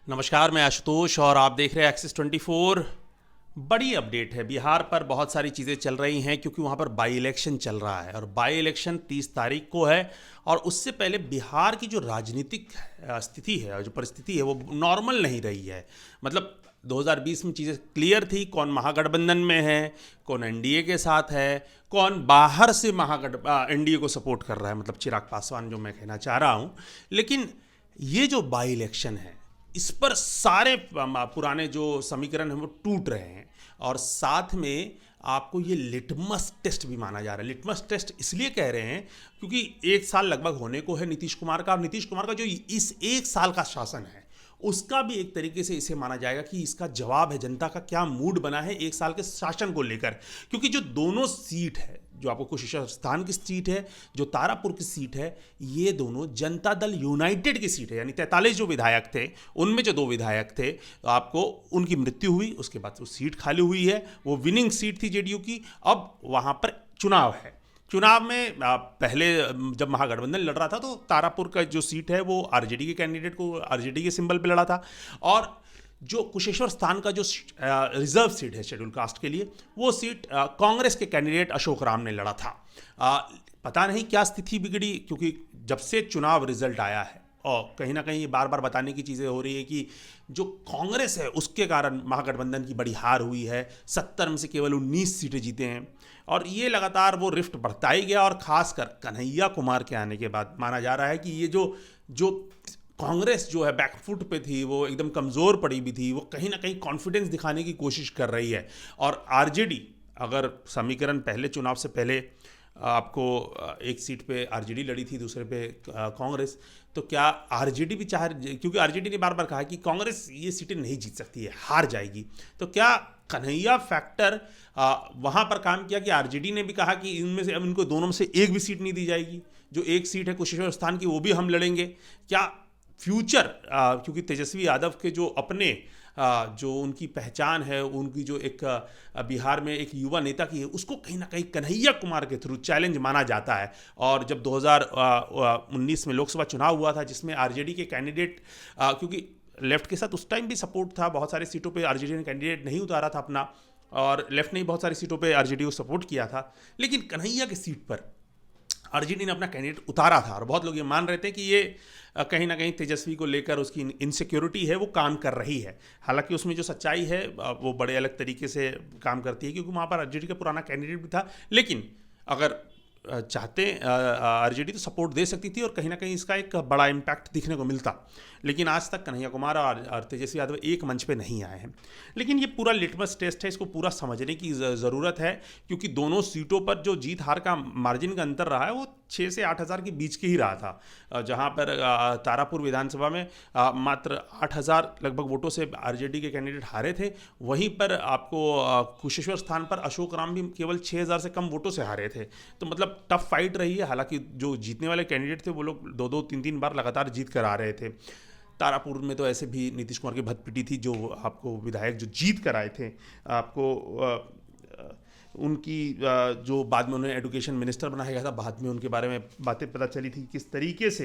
नमस्कार, मैं आशुतोष और आप देख रहे हैं एक्सिस 24। बड़ी अपडेट है। बिहार पर बहुत सारी चीज़ें चल रही हैं क्योंकि वहाँ पर बाई इलेक्शन चल रहा है और बाई इलेक्शन 30 तारीख को है। और उससे पहले बिहार की जो राजनीतिक स्थिति है और जो परिस्थिति है वो नॉर्मल नहीं रही है। मतलब 2020 में चीज़ें क्लियर थी, कौन महागठबंधन में है, कौन एनडीए के साथ है, कौन बाहर से एनडीए को सपोर्ट कर रहा है, मतलब चिराग पासवान, जो मैं कहना चाह रहा हूँ। लेकिन ये जो बाई इलेक्शन है इस पर सारे पुराने जो समीकरण हैं वो टूट रहे हैं। और साथ में आपको ये लिटमस टेस्ट भी माना जा रहा है। लिटमस टेस्ट इसलिए कह रहे हैं क्योंकि एक साल लगभग होने को है नीतीश कुमार का, और नीतीश कुमार का जो इस एक साल का शासन है उसका भी एक तरीके से इसे माना जाएगा कि इसका जवाब है जनता का क्या मूड बना है एक साल के शासन को लेकर। क्योंकि जो दोनों सीट है, जो आपको कुशेश्वर स्थान की सीट है, जो तारापुर की सीट है, ये दोनों जनता दल यूनाइटेड की सीट है। यानी 43 जो विधायक थे उनमें जो 2 विधायक थे, आपको उनकी मृत्यु हुई, उसके बाद वो सीट खाली हुई है। वो विनिंग सीट थी जेडीयू की। अब वहाँ पर चुनाव है। चुनाव में पहले जब महागठबंधन लड़ रहा था तो तारापुर का जो सीट है वो आरजेडी के कैंडिडेट को आरजेडी के सिंबल पे लड़ा था। और जो कुशेश्वर स्थान का जो रिजर्व सीट है शेड्यूल कास्ट के लिए, वो सीट कांग्रेस के कैंडिडेट अशोक राम ने लड़ा था। पता नहीं क्या स्थिति बिगड़ी, क्योंकि जब से चुनाव रिजल्ट आया है और कहीं ना कहीं ये बार बार बताने की चीज़ें हो रही है कि जो कांग्रेस है उसके कारण महागठबंधन की बड़ी हार हुई है। 70 में से केवल 19 सीटें जीते हैं और ये लगातार वो रिफ्ट बढ़ता ही गया। और खासकर कन्हैया कुमार के आने के बाद माना जा रहा है कि ये जो जो कांग्रेस जो है बैकफुट पे थी, वो एकदम कमज़ोर पड़ी भी थी, वो कहीं ना कहीं कॉन्फिडेंस दिखाने की कोशिश कर रही है। और आरजेडी, अगर समीकरण पहले चुनाव से पहले आपको एक सीट पे आरजेडी लड़ी थी, दूसरे पे कांग्रेस, तो क्या आरजेडी भी चाह, क्योंकि आरजेडी ने बार बार कहा कि कांग्रेस ये सीटें नहीं जीत सकती है, हार जाएगी, तो क्या कन्हैया फैक्टर वहाँ पर काम किया कि आरजेडी ने भी कहा कि इनमें से अब इनको दोनों में से एक भी सीट नहीं दी जाएगी, जो एक सीट है कुशेश्वर स्थान की वो भी हम लड़ेंगे। क्या फ्यूचर, क्योंकि तेजस्वी यादव के जो अपने जो उनकी पहचान है, उनकी जो एक बिहार में एक युवा नेता की है, उसको कहीं ना कहीं कन्हैया कुमार के थ्रू चैलेंज माना जाता है। और जब 2019 में लोकसभा चुनाव हुआ था जिसमें आरजेडी के कैंडिडेट, क्योंकि लेफ्ट के साथ उस टाइम भी सपोर्ट था, बहुत सारी सीटों पे आरजेडी ने कैंडिडेट नहीं उतारा था अपना, और लेफ्ट ने बहुत सारी सीटों पे आरजेडी को सपोर्ट किया था, लेकिन कन्हैया की सीट पर आरजेडी ने अपना कैंडिडेट उतारा था। और बहुत लोग ये मान रहे थे कि ये कहीं ना कहीं तेजस्वी को लेकर उसकी इनसिक्योरिटी है वो काम कर रही है। हालांकि उसमें जो सच्चाई है वो बड़े अलग तरीके से काम करती है, क्योंकि वहाँ पर आरजेडी का पुराना कैंडिडेट भी था। लेकिन अगर चाहते आरजेडी तो सपोर्ट दे सकती थी और कहीं ना कहीं इसका एक बड़ा इम्पैक्ट दिखने को मिलता। लेकिन आज तक कन्हैया कुमार और तेजस्वी यादव एक मंच पे नहीं आए हैं। लेकिन ये पूरा लिटमस टेस्ट है, इसको पूरा समझने की ज़रूरत है, क्योंकि दोनों सीटों पर जो जीत हार का मार्जिन का अंतर रहा है वो 6 से 8 हज़ार के बीच के ही रहा था। जहाँ पर तारापुर विधानसभा में मात्र 8 हज़ार लगभग वोटों से आरजेडी के कैंडिडेट हारे थे। वहीं पर आपको कुशेश्वर स्थान पर अशोक राम भी केवल 6 हज़ार से कम वोटों से हारे थे। तो मतलब टफ फाइट रही है। हालांकि जो जीतने वाले कैंडिडेट थे वो लोग 2-2, 3-3 बार लगातार जीत कर आ रहे थे। तारापुर में तो ऐसे भी नीतीश कुमार की भत पिटी थी, जो आपको विधायक जो जीत कर आए थे, आपको उनकी जो बाद में उन्हें एजुकेशन मिनिस्टर बनाया गया था, बाद में उनके बारे में बातें पता चली थी किस तरीके से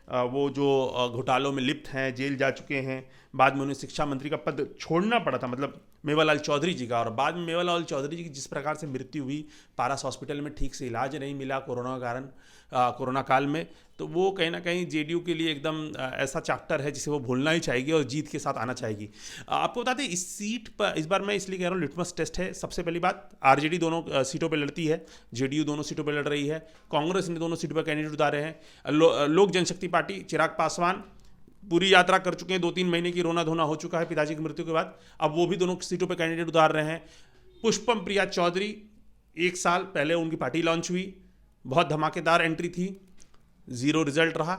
वो जो घोटालों में लिप्त हैं, जेल जा चुके हैं। बाद में उन्हें शिक्षा मंत्री का पद छोड़ना पड़ा था, मतलब मेवालाल चौधरी जी का। और बाद में मेवालाल चौधरी जी की जिस प्रकार से मृत्यु हुई, पारस हॉस्पिटल में ठीक से इलाज नहीं मिला कोरोना कारण, कोरोना काल में, तो वो कहीं ना कहीं जेडीयू के लिए एकदम ऐसा चैप्टर है जिसे वो भूलना ही चाहेगी और जीत के साथ आना चाहेगी। आपको बता दें, इस सीट पर इस बार मैं इसलिए कह रहा हूँ लिटमस टेस्ट है। सबसे पहली बात, आरजेडी दोनों सीटों पर लड़ती है, जेडीयू दोनों सीटों पर लड़ रही है, कांग्रेस ने दोनों सीटों पर कैंडिडेट उतारे हैं। लोक जनशक्ति पार्टी चिराग पासवान पूरी यात्रा कर चुके हैं, 2-3 महीने की रोना धोना हो चुका है पिताजी की मृत्यु के बाद, अब वो भी दोनों सीटों पर कैंडिडेट उतार रहे हैं। पुष्पम प्रिया चौधरी, 1 साल पहले उनकी पार्टी लॉन्च हुई, बहुत धमाकेदार एंट्री थी, 0 रिजल्ट रहा,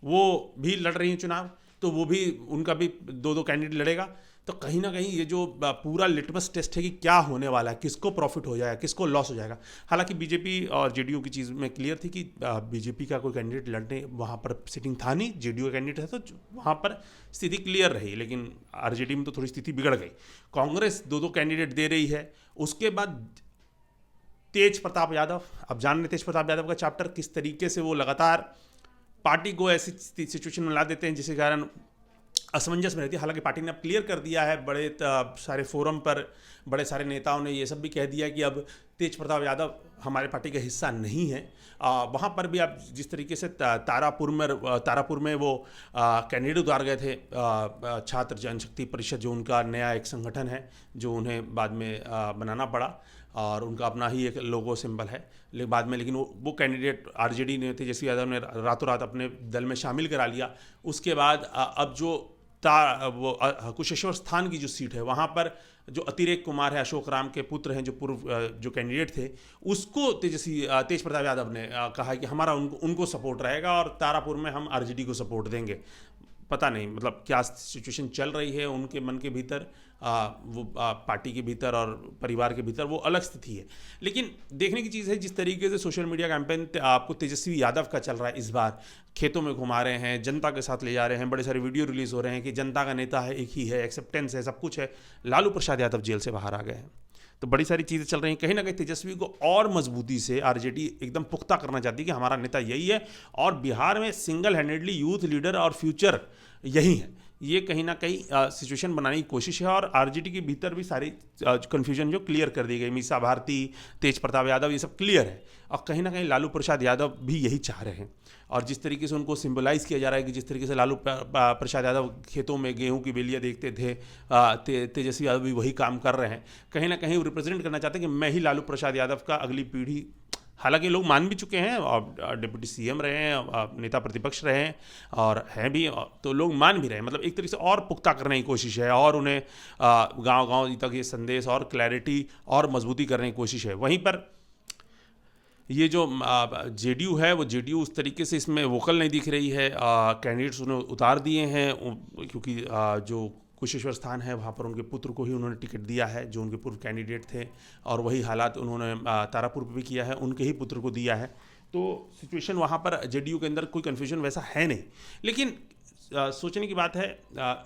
वो भी लड़ रही हैं चुनाव, तो वो भी, उनका भी 2-2 कैंडिडेट लड़ेगा। तो कहीं ना कहीं ये जो पूरा लिटमस टेस्ट है कि क्या होने वाला है, किसको प्रॉफिट हो जाएगा, किसको लॉस हो जाएगा। हालांकि बीजेपी और जेडीयू की चीज़ में क्लियर थी कि बीजेपी का कोई कैंडिडेट लड़ने वहाँ पर सिटिंग था नहीं, जेडीयू का कैंडिडेट है, तो वहाँ पर स्थिति क्लियर रही। लेकिन आरजेडी में तो थोड़ी स्थिति बिगड़ गई। कांग्रेस 2-2 कैंडिडेट दे रही है। उसके बाद तेज प्रताप यादव, अब जान रहे तेज प्रताप यादव का चैप्टर, किस तरीके से वो लगातार पार्टी को ऐसी सिचुएशन में ला देते हैं जिसके कारण असमंजस में रहती है। हालांकि पार्टी ने अब क्लियर कर दिया है, बड़े सारे फोरम पर बड़े सारे नेताओं ने ये सब भी कह दिया कि अब तेज प्रताप यादव हमारे पार्टी का हिस्सा नहीं है। वहाँ पर भी आप जिस तरीके से तारापुर में वो कैंडिडेट उतार गए थे, छात्र जनशक्ति परिषद जो उनका नया एक संगठन है जो उन्हें बाद में बनाना पड़ा और उनका अपना ही एक लोगो सिंबल है, लेकिन बाद में लेकिन वो कैंडिडेट आरजेडी ने तेजस्वी यादव ने रातों रात अपने दल में शामिल करा लिया। उसके बाद अब जो कुशेश्वर स्थान की जो सीट है वहाँ पर जो अतिरेक कुमार है, अशोक राम के पुत्र हैं, जो पूर्व जो कैंडिडेट थे, उसको तेज प्रताप यादव ने कहा कि हमारा उनको सपोर्ट रहेगा और तारापुर में हम आरजेडी को सपोर्ट देंगे। पता नहीं मतलब क्या सिचुएशन चल रही है उनके मन के भीतर, पार्टी के भीतर और परिवार के भीतर वो अलग स्थिति है। लेकिन देखने की चीज़ है जिस तरीके से सोशल मीडिया कैंपेन आपको तेजस्वी यादव का चल रहा है, इस बार खेतों में घुमा रहे हैं, जनता के साथ ले जा रहे हैं, बड़े सारे वीडियो रिलीज हो रहे हैं कि जनता का नेता है, एक ही है, एक्सेप्टेंस है, सब कुछ है। लालू प्रसाद यादव जेल से बाहर आ गए हैं, तो बड़ी सारी चीज़ें चल रही हैं। कहीं ना कहीं तेजस्वी को और मजबूती से आरजेडी एकदम पुख्ता करना चाहती है कि हमारा नेता यही है और बिहार में सिंगल हैंडेडली यूथ लीडर और फ्यूचर यही है। ये कहीं ना कहीं सिचुएशन बनाने की कोशिश है और आरजेडी के भीतर भी सारी कन्फ्यूजन जो क्लियर कर दी गई, मीसा भारती, तेज प्रताप यादव, ये सब क्लियर है और कहीं ना कहीं लालू प्रसाद यादव भी यही चाह रहे हैं। और जिस तरीके से उनको सिंबलाइज किया जा रहा है कि जिस तरीके से लालू प्रसाद यादव खेतों में गेहूं की बेलियां देखते थे, तेजस्वी यादव भी वही काम कर रहे हैं। कहीं ना कहीं वो रिप्रेजेंट करना चाहते हैं कि मैं ही लालू प्रसाद यादव का अगली पीढ़ी, हालांकि लोग मान भी चुके हैं और डिप्टी सीएम रहे हैं, नेता प्रतिपक्ष रहे हैं और हैं भी, तो लोग मान भी रहे हैं। मतलब एक तरीके से और पुख्ता करने की कोशिश है और उन्हें गांव-गांव तक ये संदेश और क्लैरिटी और मजबूती करने की कोशिश है। वहीं पर ये जो जेडीयू है वो जेडीयू उस तरीके से इसमें वोकल नहीं दिख रही है। कैंडिडेट्स उन्हें उतार दिए हैं क्योंकि जो कुशेश्वर स्थान है वहाँ पर उनके पुत्र को ही उन्होंने टिकट दिया है जो उनके पूर्व कैंडिडेट थे, और वही हालात उन्होंने तारापुर पर भी किया है, उनके ही पुत्र को दिया है। तो सिचुएशन वहाँ पर जेडीयू के अंदर कोई कन्फ्यूजन वैसा है नहीं। लेकिन सोचने की बात है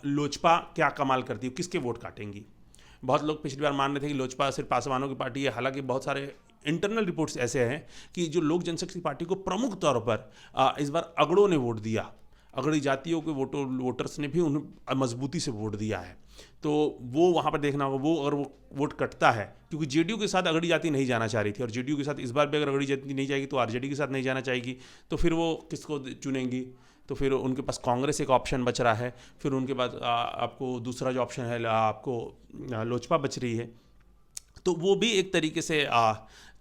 लोजपा क्या कमाल करती है, किसके वोट काटेंगी। बहुत लोग पिछली बार मान रहे थे कि लोजपा सिर्फ पासवानों की पार्टी है, हालांकि बहुत सारे इंटरनल रिपोर्ट्स ऐसे हैं कि जो लोक जनशक्ति पार्टी को प्रमुख तौर पर इस बार अगड़ों ने वोट दिया, अगड़ी जातियों के वोटर्स ने भी उन्हें मजबूती से वोट दिया है। तो वो वहाँ पर देखना होगा, वो अगर वो वोट कटता है, क्योंकि जेडीयू के साथ अगड़ी जाति नहीं जाना चाह रही थी और जेडीयू के साथ इस बार भी अगर अगड़ी जाति नहीं जाएगी तो आरजेडी के साथ नहीं जाना चाहेगी, तो फिर वो किसको चुनेंगी। तो फिर उनके पास कांग्रेस एक ऑप्शन बच रहा है, फिर उनके बाद आपको दूसरा जो ऑप्शन है आपको लोजपा बच रही है। तो वो भी एक तरीके से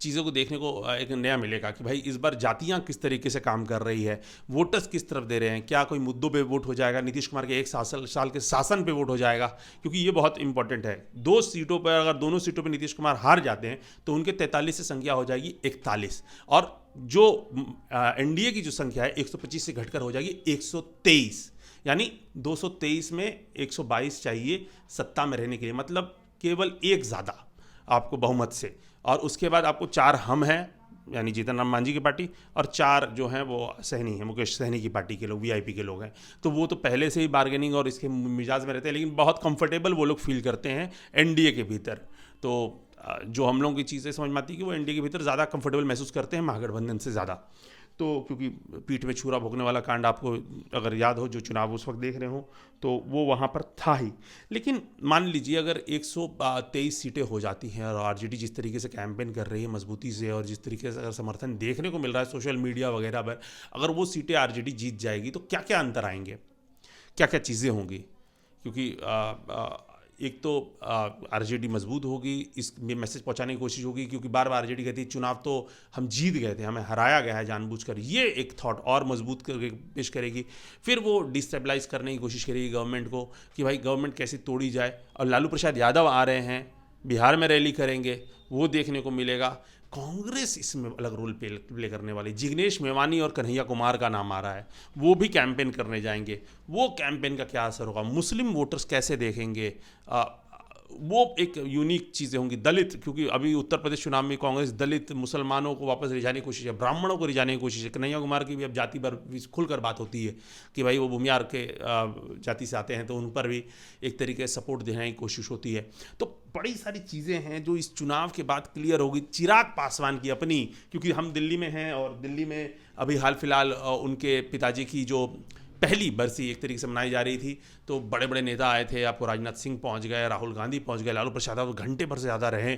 चीज़ों को देखने को एक नया मिलेगा कि भाई इस बार जातियां किस तरीके से काम कर रही है, वोटर्स किस तरफ दे रहे हैं, क्या कोई मुद्दों पे वोट हो जाएगा, नीतीश कुमार के 1 साल के शासन पे वोट हो जाएगा, क्योंकि ये बहुत इंपॉर्टेंट है। 2 सीटों पर अगर दोनों सीटों पे नीतीश कुमार हार जाते हैं तो उनके 43 से संख्या हो जाएगी 41 और जो एनडीए की जो संख्या है 125 से घटकर हो जाएगी 123, यानी 223 में 122 चाहिए सत्ता में रहने के लिए, मतलब केवल एक ज़्यादा आपको बहुमत से। और उसके बाद आपको 4 हम हैं यानी जीतन राम मांझी की पार्टी और 4 जो हैं वो सहनी है, मुकेश सहनी की पार्टी के लोग, वीआईपी के लोग हैं। तो वो तो पहले से ही बार्गेनिंग और इसके मिजाज में रहते हैं, लेकिन बहुत कंफर्टेबल वो लोग फील करते हैं एनडीए के भीतर। तो जो हम लोगों की चीज़ें समझ में आती है कि वो एनडीए के भीतर ज़्यादा कंफर्टेबल महसूस करते हैं महागठबंधन से ज़्यादा। तो क्योंकि पीठ में छुरा भोगने वाला कांड आपको अगर याद हो, जो चुनाव उस वक्त देख रहे हो, तो वो वहाँ पर था ही। लेकिन मान लीजिए अगर 123 सीटें हो जाती हैं और आरजेडी जिस तरीके से कैंपेन कर रही है मजबूती से और जिस तरीके से अगर समर्थन देखने को मिल रहा है सोशल मीडिया वगैरह पर, अगर वो सीटें आरजेडी जीत जाएगी तो क्या क्या अंतर आएंगे, क्या क्या चीज़ें होंगी। क्योंकि एक तो आरजेडी मजबूत होगी, इस मैसेज पहुंचाने की कोशिश होगी, क्योंकि बार बार आरजेडी कहती है चुनाव तो हम जीत गए थे, हमें हराया गया है जानबूझकर, ये एक थॉट और मजबूत करके पेश करेगी। फिर वो डिस्टेबलाइज करने की कोशिश करेगी गवर्नमेंट को कि भाई गवर्नमेंट कैसे तोड़ी जाए, और लालू प्रसाद यादव आ रहे हैं, बिहार में रैली करेंगे, वो देखने को मिलेगा। कांग्रेस इसमें अलग रोल प्ले करने वाली, जिग्नेश मेवानी और कन्हैया कुमार का नाम आ रहा है, वो भी कैंपेन करने जाएंगे। वो कैंपेन का क्या असर होगा, मुस्लिम वोटर्स कैसे देखेंगे, वो एक यूनिक चीज़ें होंगी। दलित, क्योंकि अभी उत्तर प्रदेश चुनाव में कांग्रेस दलित मुसलमानों को वापस ले जाने की कोशिश है, ब्राह्मणों को ले जाने की कोशिश है। कन्हैया कुमार की भी अब जाति पर खुलकर बात होती है कि भाई वो भूमियार के जाति से आते हैं, तो उन पर भी एक तरीके से सपोर्ट देने की कोशिश होती है। तो बड़ी सारी चीज़ें हैं जो इस चुनाव के बाद क्लियर होगी। चिराग पासवान की अपनी, क्योंकि हम दिल्ली में हैं और दिल्ली में अभी हाल फिलहाल उनके पिताजी की जो पहली बरसी एक तरीके से मनाई जा रही थी। तो बड़े बड़े नेता आए थे, आपको राजनाथ सिंह पहुंच गए, राहुल गांधी पहुंच गए, लालू प्रसाद यादव घंटे भर से ज़्यादा रहे।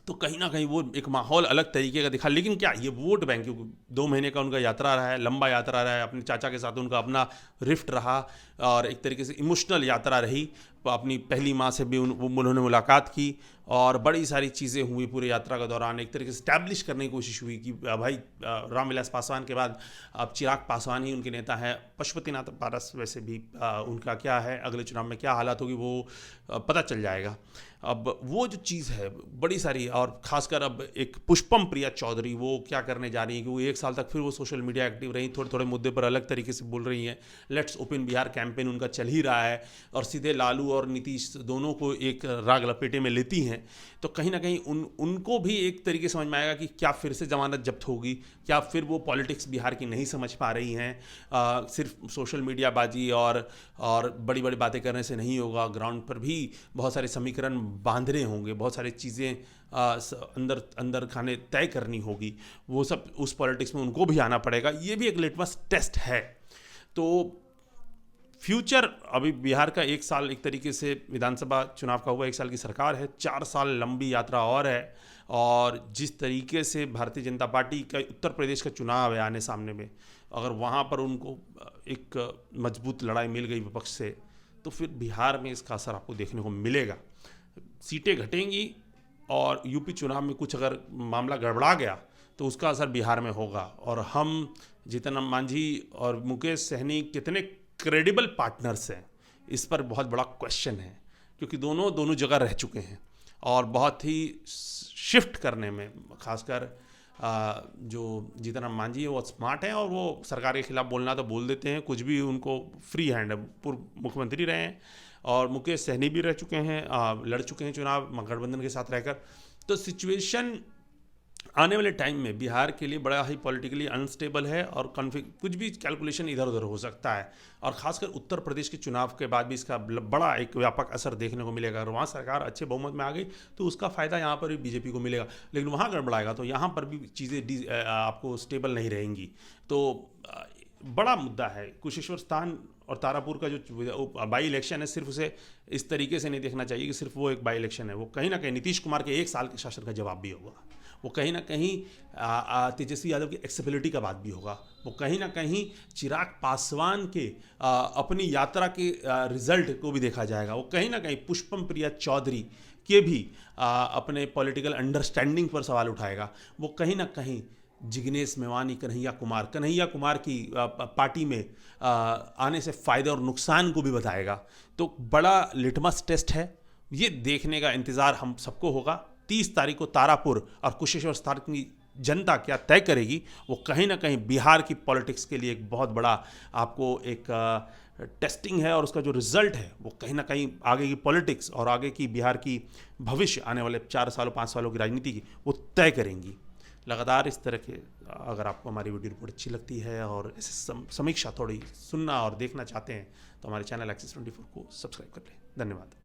तो कहीं ना कहीं वो एक माहौल अलग तरीके का दिखा। लेकिन क्या ये वोट बैंक, 2 महीने का उनका यात्रा रहा है, लंबा यात्रा रहा है, अपने चाचा के साथ उनका अपना रिफ्ट रहा और एक तरीके से इमोशनल यात्रा रही। अपनी पहली माँ से भी उन्होंने मुलाकात की और बड़ी सारी चीज़ें हुई पूरी यात्रा के दौरान। एक तरीके से स्टैब्लिश करने की कोशिश हुई कि भाई रामविलास पासवान के बाद अब चिराग पासवान ही उनके नेता हैं। पशुपतिनाथ पारस वैसे भी उनका क्या है, अगले चुनाव में क्या हालात होगी वो पता चल जाएगा। अब वो जो चीज़ है बड़ी सारी, और ख़ासकर अब एक पुष्पम प्रिया चौधरी वो क्या करने जा रही हैं कि वो 1 साल तक फिर वो सोशल मीडिया एक्टिव रही, थोड़े थोड़े मुद्दे पर अलग तरीके से बोल रही हैं। लेट्स ओपन बिहार कैंपेन उनका चल ही रहा है और सीधे लालू और नीतीश दोनों को एक राग लपेटे में लेती हैं। तो कहीं ना कहीं उनको भी एक तरीके समझ में आएगा कि क्या फिर से जमानत जब्त होगी, क्या फिर वो पॉलिटिक्स बिहार की नहीं समझ पा रही हैं। सिर्फ सोशल मीडिया बाजी और बड़ी बड़ी बातें करने से नहीं होगा, ग्राउंड पर भी बहुत सारे समीकरण बांधने होंगे, बहुत सारी चीज़ें अंदर खाने तय करनी होगी। वो सब उस पॉलिटिक्स में उनको भी आना पड़ेगा। ये भी एक लिटमस टेस्ट है। तो फ्यूचर अभी बिहार का 1 साल एक तरीके से विधानसभा चुनाव का हुआ, 1 साल की सरकार है, 4 साल लंबी यात्रा और है। और जिस तरीके से भारतीय जनता पार्टी का उत्तर प्रदेश का चुनाव है आने सामने में, अगर वहाँ पर उनको एक मजबूत लड़ाई मिल गई विपक्ष से, तो फिर बिहार में इसका असर आपको देखने को मिलेगा। सीटें घटेंगी और यूपी चुनाव में कुछ अगर मामला गड़बड़ा गया तो उसका असर बिहार में होगा। और हम जीतन राम मांझी और मुकेश सहनी कितने क्रेडिबल पार्टनर्स हैं, इस पर बहुत बड़ा क्वेश्चन है, क्योंकि दोनों जगह रह चुके हैं और बहुत ही शिफ्ट करने में, खासकर जो जीतन राम मांझी है वो स्मार्ट हैं और वो सरकार के खिलाफ बोलना तो बोल देते हैं, कुछ भी उनको फ्री हैंड है, पूर्व मुख्यमंत्री रहे हैं। और मुकेश सहनी भी रह चुके हैं, लड़ चुके हैं चुनाव गठबंधन के साथ रहकर। तो सिचुएशन आने वाले टाइम में बिहार के लिए बड़ा ही पॉलिटिकली अनस्टेबल है और कुछ भी कैलकुलेशन इधर उधर हो सकता है। और खासकर उत्तर प्रदेश के चुनाव के बाद भी इसका बड़ा एक व्यापक असर देखने को मिलेगा। अगर वहाँ सरकार अच्छे बहुमत में आ गई तो उसका फ़ायदा यहाँ पर भी बीजेपी को मिलेगा, लेकिन वहाँ गड़बड़ाएगा तो यहाँ पर भी चीज़ें आपको स्टेबल नहीं रहेंगी। तो बड़ा मुद्दा है कुशेश्वर स्थान और तारापुर का जो बाई इलेक्शन है, सिर्फ उसे इस तरीके से नहीं देखना चाहिए कि सिर्फ वो एक बाई इलेक्शन है। वो कहीं ना कहीं नीतीश कुमार के 1 साल के शासन का जवाब भी होगा, वो कहीं ना कहीं तेजस्वी यादव की एक्सेसिबिलिटी का बात भी होगा, वो कहीं ना कहीं चिराग पासवान के अपनी यात्रा के रिजल्ट को भी देखा जाएगा, वो कहीं ना कहीं पुष्पम प्रिया चौधरी के भी अपने पॉलिटिकल अंडरस्टैंडिंग पर सवाल उठाएगा, वो कहीं ना कहीं जिग्नेश मेवानी कन्हैया कुमार की पार्टी में आने से फ़ायदे और नुकसान को भी बताएगा। तो बड़ा लिटमस टेस्ट है, ये देखने का इंतज़ार हम सबको होगा। 30 तारीख को तारापुर और कुशेश्वर स्थान की जनता क्या तय करेगी, वो कहीं ना कहीं बिहार की पॉलिटिक्स के लिए एक बहुत बड़ा आपको एक टेस्टिंग है। और उसका जो रिजल्ट है वो कहीं ना कहीं आगे की पॉलिटिक्स और आगे की बिहार की भविष्य आने वाले 4 सालों 5 सालों की राजनीति की वो तय करेंगी। लगातार इस तरह के अगर आपको हमारी वीडियो रिपोर्ट अच्छी लगती है और ऐसे समीक्षा थोड़ी सुनना और देखना चाहते हैं तो हमारे चैनल एक्सिस 24 को सब्सक्राइब कर लें। धन्यवाद।